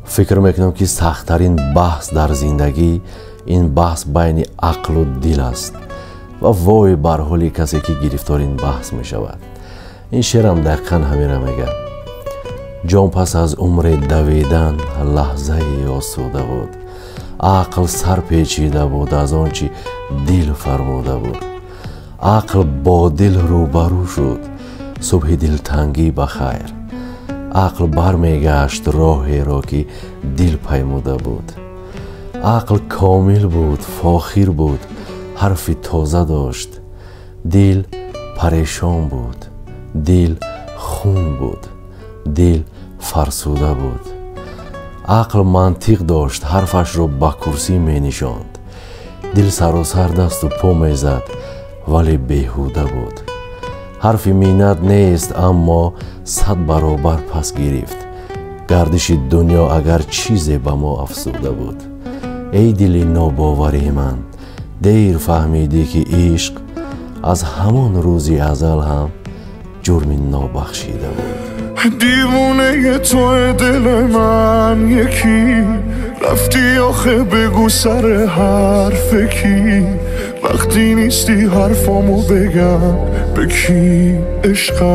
فکر میکنم که سخت‌ترین بحث در زندگی این بحث بین عقل و دل است و وای بر حال کسی که گرفتار این بحث می شود. این شعرم دقیقاً همین را میگه. جان پس از عمر دویدن لحظه آسوده بود، عقل سر پیچیده بود از آنچه دل فرموده بود. عقل با دل روبرو شد، صبح دلتنگی بخیر. عقل برمیگشت راهی را که دل پیموده بود. عقل کامل بود، فاخر بود، حرف تازه داشت. دل پریشان بود، دل خون بود، دل فرسوده بود. عقل منطق داشت، حرفش را به کرسی می نشاند. دل سراسر دست و پا می زد ولی بیهوده بود. حرف مینت نیست اما 100 برابر پس گرفت. گردش دنیا اگر چیزی به ما افسوده بود. ای دل ناباوری من، دیر فهمیدی که عشق از همان روزی ازل هم جرم نابخشیده بود. دیوونه تو دل من یکی، رفتی آخه بگو سر حرف کی، وقتی نیستی حرفامو بگم به کی عشقم.